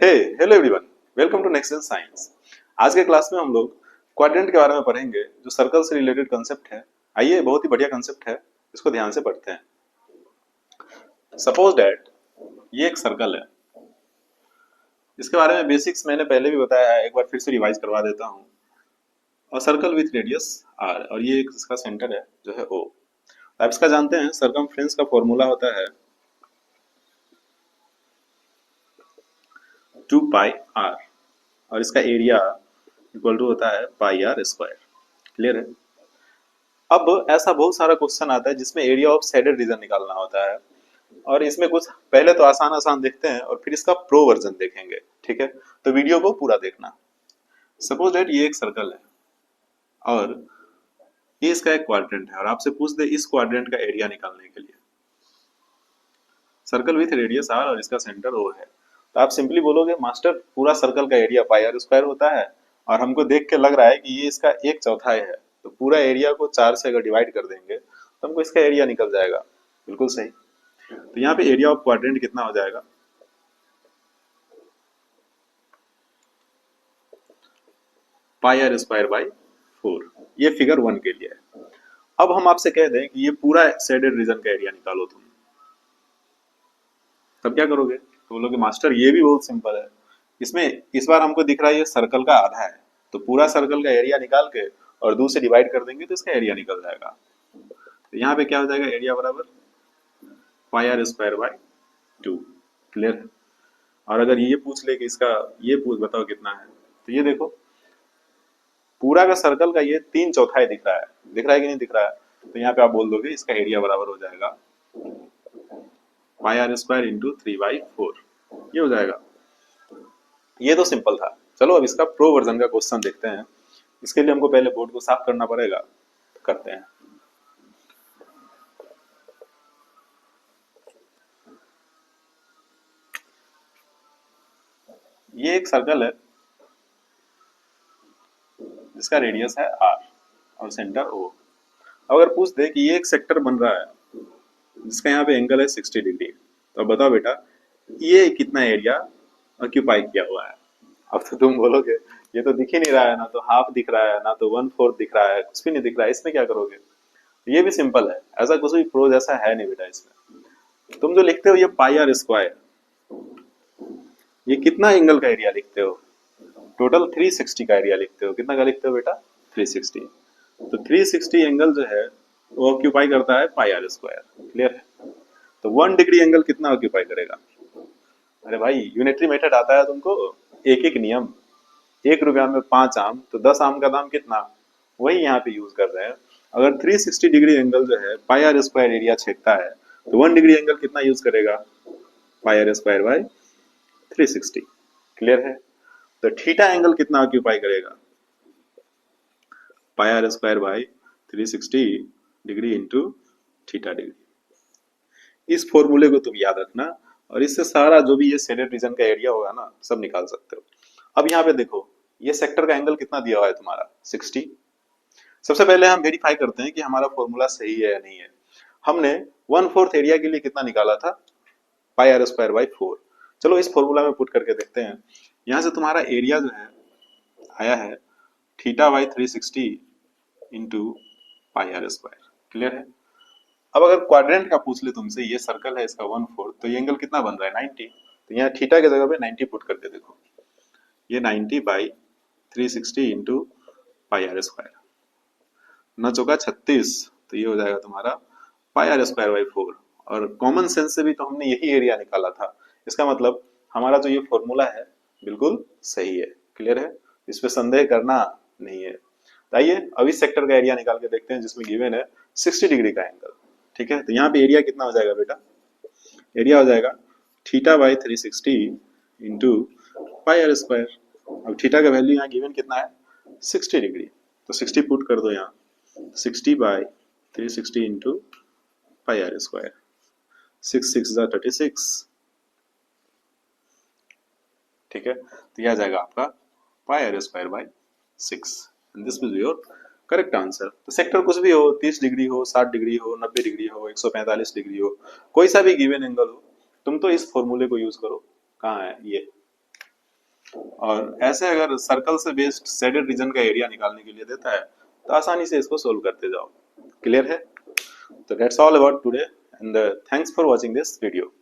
Hey hello everyone, welcome to next science. आज के class में हम लोग क्वाड्रेंट के बारे में पढ़ेंगे जो सर्कल से रिलेटेड कंसेप्ट है। आइए, बहुत ही बढ़िया कंसेप्ट है, इसको ध्यान से पढ़ते हैं। सपोज दैट ये एक सर्कल है, इसके बारे में बेसिक्स मैंने पहले भी बताया है, एक बार फिर से रिवाइज करवा देता हूँ। और सर्कल विथ रेडियस आर, और ये इसका सेंटर है जो है ओ। आप इसका जानते हैं, सर्कमफ्रेंस का फॉर्मूला होता है 2 पाई आर, और इसका एरिया इक्वल टू होता है पाई आर स्क्वायर। क्लियर है? अब ऐसा बहुत सारा क्वेश्चन आता है जिसमें एरिया ऑफ शेडेड रीजन निकालना होता है, और इसमें कुछ पहले तो आसान आसान देखते हैं और फिर इसका प्रो वर्जन देखेंगे। ठीक है, तो वीडियो को पूरा देखना। सपोज दैट ये एक सर्कल है और ये इसका एक क्वाड्रेंट है, और आपसे पूछ दे इस क्वाड्रेंट का एरिया निकालने के लिए। सर्कल विथ रेडियस आर और इसका सेंटर ओ है, तो आप सिंपली बोलोगे मास्टर पूरा सर्कल का एरिया पाई आर स्क्वायर होता है, और हमको देख के लग रहा है कि ये इसका एक चौथाई है, तो पूरा एरिया को 4 से अगर डिवाइड कर देंगे तो हमको इसका एरिया निकल जाएगा। बिल्कुल सही। तो यहाँ पे एरिया ऑफ क्वाड्रेंट कितना हो जाएगा? पाई आर स्क्वायर बाई 4। ये फिगर 1 के लिए है। अब हम आपसे कह दें कि ये पूरा शेडेड रीजन का एरिया निकालो तुम, तब क्या करोगे? तो बोलोगे मास्टर ये भी बहुत सिंपल है, इसमें इस बार हमको दिख रहा है ये सर्कल का आधा है, तो पूरा सर्कल का एरिया निकाल के और 2 से डिवाइड कर देंगे तो इसका एरिया निकल जाएगा। तो यहाँ पे क्या हो जाएगा? एरिया बराबर पाई आर स्क्वायर बाई 2। क्लियर है? और अगर ये पूछ ले कि इसका ये पूछ बताओ कितना है, तो ये देखो पूरा का सर्कल का ये 3/4 दिख रहा है। दिख रहा है कि नहीं दिख रहा है? तो यहाँ पे आप बोल दोगे इसका एरिया बराबर हो जाएगा पाई आर स्क्वायर इंटू 3/4। ये हो जाएगा। ये तो सिंपल था। चलो अब इसका प्रो वर्जन का क्वेश्चन देखते हैं। इसके लिए हमको पहले बोर्ड को साफ करना पड़ेगा, तो करते हैं। ये एक सर्कल है जिसका रेडियस है आर और सेंटर ओ। अगर पूछ दे कि ये एक सेक्टर बन रहा है जिसका यहाँ पे एंगल है 60 डिग्री, तो अब बताओ बेटा ये कितना एरिया ऑक्यूपाई किया हुआ है? अब तो तुम बोलोगे ये तो दिख ही नहीं रहा है, ना तो हाफ दिख रहा है, ना तो 1/4 दिख रहा है, कुछ भी नहीं दिख रहा है, इसमें क्या करोगे? ये भी सिंपल है, ऐसा कुछ भी प्रो जैसा है नहीं बेटा इसमें। तुम जो लिखते हो ये पाई आर स्क्वायर, ये कितना एंगल का एरिया लिखते हो? टोटल 360 का एरिया लिखते हो। कितना का लिखते हो बेटा? 360। तो 360 एंगल जो है वो ऑक्यूपाई करता है पाई आर स्क्वायर। क्लियर है? तो 1 डिग्री एंगल कितना ऑक्यूपाई करेगा? अरे भाई यूनिटरी मेथड आता है तुमको, एक एक नियम। 1 रुपया में 5 आम, तो 10 आम का दाम कितना? वही यहाँ पे यूज कर रहे हैं। अगर 360 डिग्री एंगल जो है पाई आर स्क्वायर एरिया छेदता है, तो 1 डिग्री एंगल कितना यूज करेगा? Pi are square by 360। Clear है? तो थीटा एंगल कितना ऑक्यूपाई करेगा? Pi are square by 360 degree into theta degree. इस फॉर्मूले को तुम याद रखना, और इससे सारा जो भी ये शेडेड रीजन का एरिया होगा ना, सब निकाल सकते हो। अब यहाँ पे देखो ये सेक्टर का एंगल कितना दिया हुआ है तुम्हारा? 60। सबसे पहले हम वेरीफाई करते हैं कि हमारा फॉर्मूला सही है या नहीं है। हमने 1/4 एरिया के लिए कितना निकाला था? पाई आर स्क्वायर बाई 4। चलो इस फॉर्मूला में पुट करके देखते हैं। यहाँ से तुम्हारा एरिया जो है आया है theta by 360 into pi are square. Clear है? अब अगर क्वाड्रेंट का पूछ ले तुमसे, ये सर्कल है इसका 1/4, तो ये एंगल कितना बन रहा है? 90। तो यहाँ थीटा की जगह पे 90 पुट करके देखो, ये 90 by 360 into pi are square, 9 चौका 36, तो ये हो जाएगा तुम्हारा पाई आर स्क्वायर बाई 4। और कॉमन सेंस से भी तो हमने यही एरिया निकाला था, इसका मतलब हमारा जो ये फॉर्मूला है बिल्कुल सही है। क्लियर है? इस पे संदेह करना नहीं है। तो आइए अब इस सेक्टर का एरिया निकाल के देखते हैं जिसमें गिवन है 60 डिग्री का एंगल। ठीक है, तो यहाँ पे एरिया कितना हो जाएगा बेटा? एरिया हो जाएगा theta by 360 into pi are square. अब थीटा का वैल्यू यहाँ गिवन कितना है? 60 डिग्री, तो 60 पुट कर दो यहाँ, 60 by 360 into pi are square, 6 6 36। ठीक है, तो यह आ जाएगा आपका pi are square by 6, and this will be your correct answer. तो सेक्टर कुछ भी हो, 30 डिग्री हो, 60 डिग्री हो, 90 डिग्री हो, 145 डिग्री हो, कोई सा भी गिवन एंगल हो, तुम तो इस फॉर्मूले को यूज करो। कहाँ है ये? और ऐसे अगर सर्कल से बेस्ड शेडेड रीजन का एरिया निकालने के लिए देता है तो आसानी से इसको सोल्व करते जाओ। क्लियर है? तो that's all about today and thanks for watching this video.